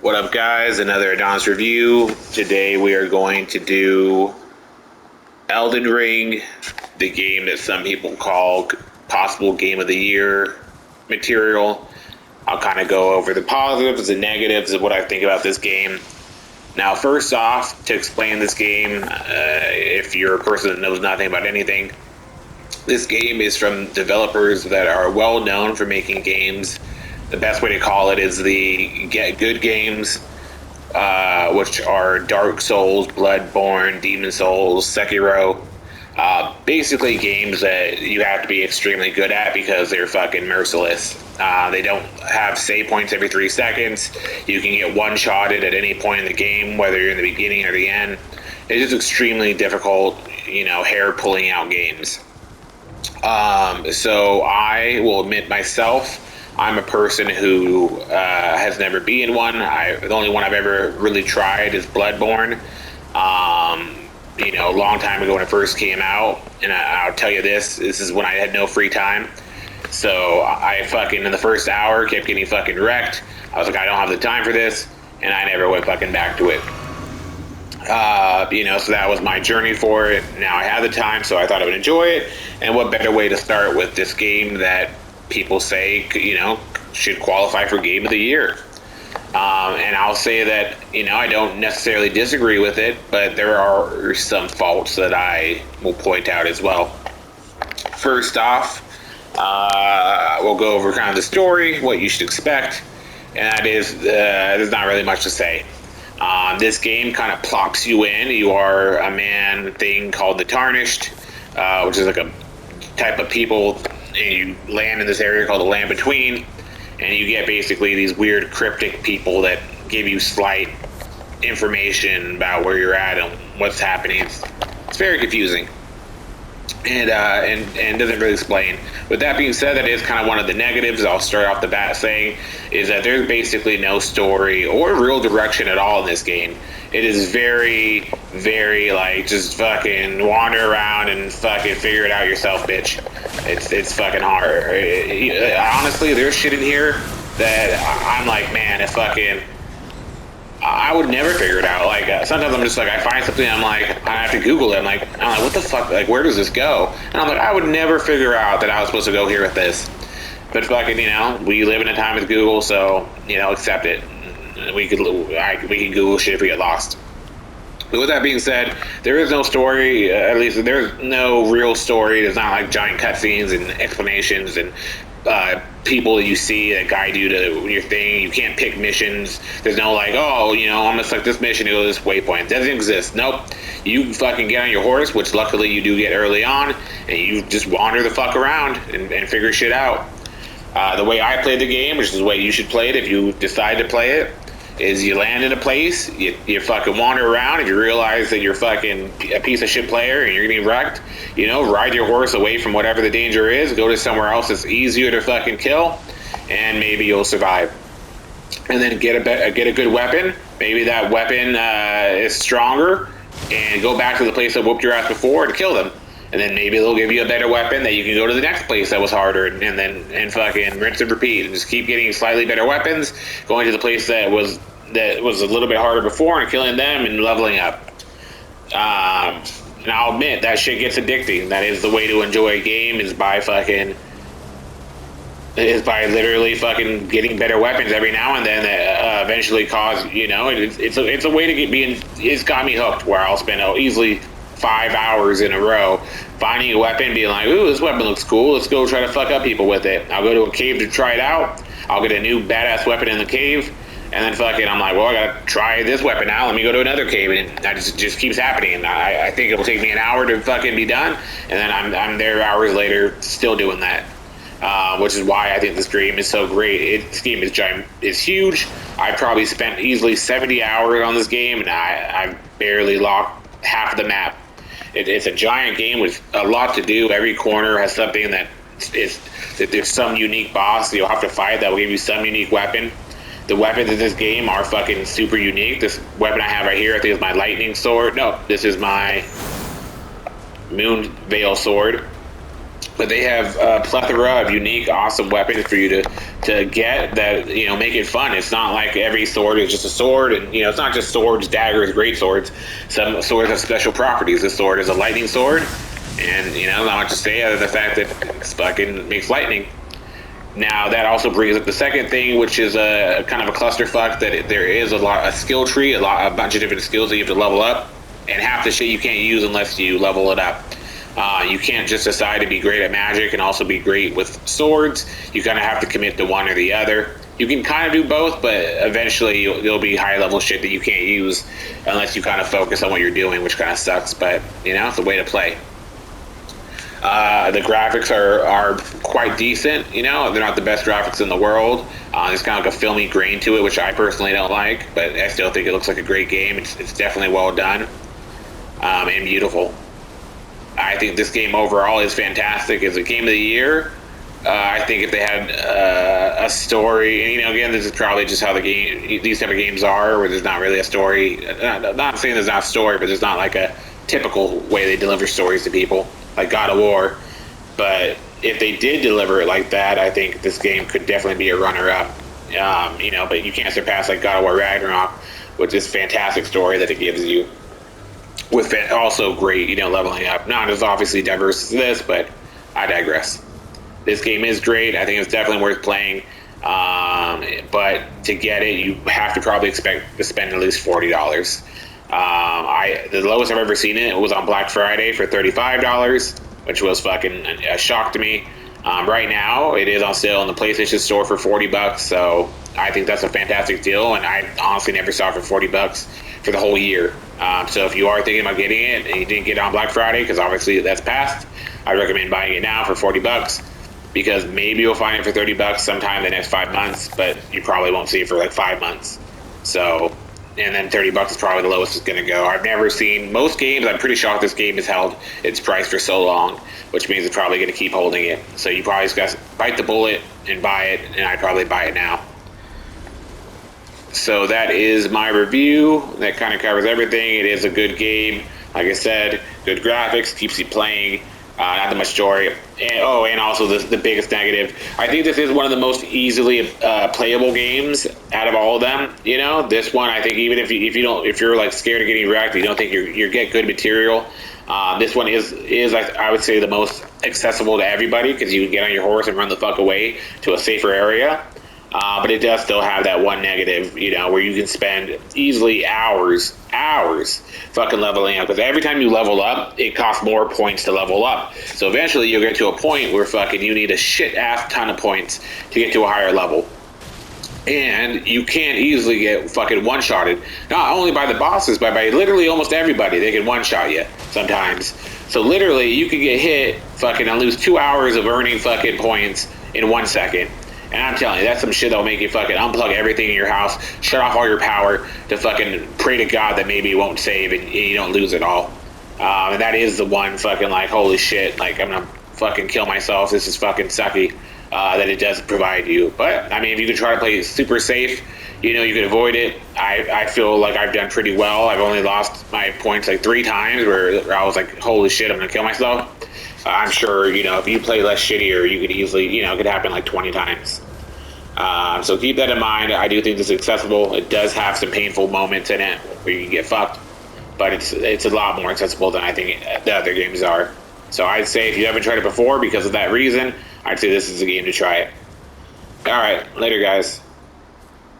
What up, guys? Another Adonis review. Today we are going to do Elden Ring, the game that some people call possible game of the year material. I'll kind of go over the positives and negatives of what I think about this game. Now, first off, to explain this game, if you're a person that knows nothing about anything, this game is from developers that are well known for making games. The best way to call it is the Get Good games, which are Dark Souls, Bloodborne, Demon Souls, Sekiro. Basically, games that you have to be extremely good at because they're fucking merciless. They don't have save points every 3 seconds. You can get one-shotted at any point in the game, whether you're in the beginning or the end. It's just extremely difficult, hair-pulling out games. So I will admit myself, I'm a person who has never been one. The only one I've ever really tried is Bloodborne. A long time ago when it first came out, and I'll tell you this is when I had no free time. So I fucking, in the first hour, kept getting fucking wrecked. I was like, I don't have the time for this, and I never went fucking back to it. So that was my journey for it. Now I have the time, so I thought I would enjoy it. And what better way to start with this game that people say, should qualify for Game of the Year? And I'll say that, I don't necessarily disagree with it, but there are some faults that I will point out as well. First off, we'll go over kind of the story, what you should expect, and that is, there's not really much to say. This game kind of plops you in. You are a man thing called the Tarnished, which is like a type of people, and you land in this area called the Land Between, and you get basically these weird cryptic people that give you slight information about where you're at and what's happening. It's very confusing. And doesn't really explain. With that being said, that is kind of one of the negatives. I'll start off the bat saying is that there's basically no story or real direction at all in this game. It is very, very like just fucking wander around and fucking figure it out yourself, bitch. It's fucking hard. Honestly, there's shit in here that I'm like, man, if fucking I would never figure it out. Like, sometimes I'm just like, I find something, I'm like, I have to Google it. I'm like, what the fuck? Like, where does this go? And I'm like, I would never figure out that I was supposed to go here with this. But fucking, we live in a time with Google, so, accept it. We can Google shit if we get lost. But with that being said, there is no story, at least there's no real story. There's not like giant cutscenes and explanations and people that you see that guide you to your thing. You can't pick missions. There's no like, I'm gonna select this mission to go to this waypoint. It doesn't exist. Nope. You fucking get on your horse, which luckily you do get early on, and you just wander the fuck around and figure shit out. The way I played the game, which is the way you should play it if you decide to play it, is you land in a place, you fucking wander around. If you realize that you're fucking a piece of shit player and you're getting wrecked, ride your horse away from whatever the danger is, go to somewhere else that's easier to fucking kill, and maybe you'll survive. And then get a good weapon. Maybe that weapon is stronger, and go back to the place that whooped your ass before to kill them. And then maybe they'll give you a better weapon that you can go to the next place that was harder, and fucking rinse and repeat, and just keep getting slightly better weapons, going to the place that was a little bit harder before and killing them and leveling up. And I'll admit that shit gets addicting. That is the way to enjoy a game, is by literally fucking getting better weapons every now and then that eventually cause, it's a way to it's got me hooked, where I'll spend easily 5 hours in a row finding a weapon, being like, ooh, this weapon looks cool, let's go try to fuck up people with it. I'll go to a cave to try it out, I'll get a new badass weapon in the cave, and then fucking I'm like, well, I gotta try this weapon now, let me go to another cave, and that just keeps happening. I think it will take me an hour to fucking be done, and then I'm there hours later still doing that. Which is why I think this game is so great. This game is giant, is huge. I probably spent easily 70 hours on this game, and I've barely locked half the map. It's a giant game with a lot to do. Every corner has something that there's some unique boss you'll have to fight that will give you some unique weapon. The weapons in this game are fucking super unique. This weapon I have right here, I think is my lightning sword. No, this is my Moon Veil sword. But they have a plethora of unique, awesome weapons for you to get that make it fun. It's not like every sword is just a sword, and it's not just swords, daggers, great swords. Some swords have special properties. This sword is a lightning sword, and not much to say other than the fact that it fucking makes lightning. Now that also brings up the second thing, which is a kind of a clusterfuck. That there is a skill tree, a bunch of different skills that you have to level up, and half the shit you can't use unless you level it up. You can't just decide to be great at magic and also be great with swords. You kind of have to commit to one or the other. You can kind of do both, but eventually you'll be high level shit that you can't use unless you kind of focus on what you're doing, which kind of sucks. But it's a way to play. The graphics are quite decent. They're not the best graphics in the world. There's kind of like a filmy grain to it, which I personally don't like, but I still think it looks like a great game. It's definitely well done and beautiful. I think this game overall is fantastic. It's a game of the year. I think if they had a story, and again, this is probably just how these type of games are, where there's not really a story. Not saying there's not a story, but there's not like a typical way they deliver stories to people, like God of War. But if they did deliver it like that, I think this game could definitely be a runner-up. But you can't surpass like God of War Ragnarok with this fantastic story that it gives you. With also great, leveling up. Not as obviously diverse as this, but I digress. This game is great. I think it's definitely worth playing. But to get it, you have to probably expect to spend at least $40. The lowest I've ever seen it was on Black Friday for $35, which was fucking a shock to me. Right now, it is on sale in the PlayStation Store for $40, so I think that's a fantastic deal, and I honestly never saw it for $40 for the whole year. So if you are thinking about getting it and you didn't get it on Black Friday, because obviously that's past, I recommend buying it now for $40, because maybe you'll find it for $30 sometime in the next 5 months, but you probably won't see it for like 5 months. So, and then $30 is probably the lowest it's going to go. I've never seen most games. I'm pretty shocked this game has held its price for so long, which means it's probably going to keep holding it. So you probably just got to bite the bullet and buy it, and I'd probably buy it now. So that is my review. That kind of covers everything. It is a good game. Like I said, good graphics, keeps you playing. Not that much story. And also the biggest negative. I think this is one of the most easily playable games out of all of them. This one, I think even if you're like scared of getting wrecked, you don't think you get good material. This one is I would say the most accessible to everybody, because you can get on your horse and run the fuck away to a safer area. But it does still have that one negative, where you can spend easily hours fucking leveling up. Because every time you level up, it costs more points to level up. So eventually you'll get to a point where fucking you need a shit-ass ton of points to get to a higher level. And you can't easily get fucking one-shotted. Not only by the bosses, but by literally almost everybody. They can one-shot you sometimes. So literally, you can get hit fucking and lose 2 hours of earning fucking points in 1 second. And I'm telling you, that's some shit that'll make you fucking unplug everything in your house, shut off all your power to fucking pray to God that maybe it won't save and you don't lose it all. And that is the one fucking like, holy shit, like I'm gonna fucking kill myself. This is fucking sucky that it does provide you. But I mean, if you can try to play super safe, you can avoid it. I feel like I've done pretty well. I've only lost my points like 3 times where I was like, holy shit, I'm gonna kill myself. I'm sure, if you play less shittier, you could easily, it could happen like 20 times. So keep that in mind. I do think this is accessible. It does have some painful moments in it where you can get fucked, but it's a lot more accessible than I think the other games are. So I'd say if you haven't tried it before because of that reason, I'd say this is a game to try it. All right, later guys.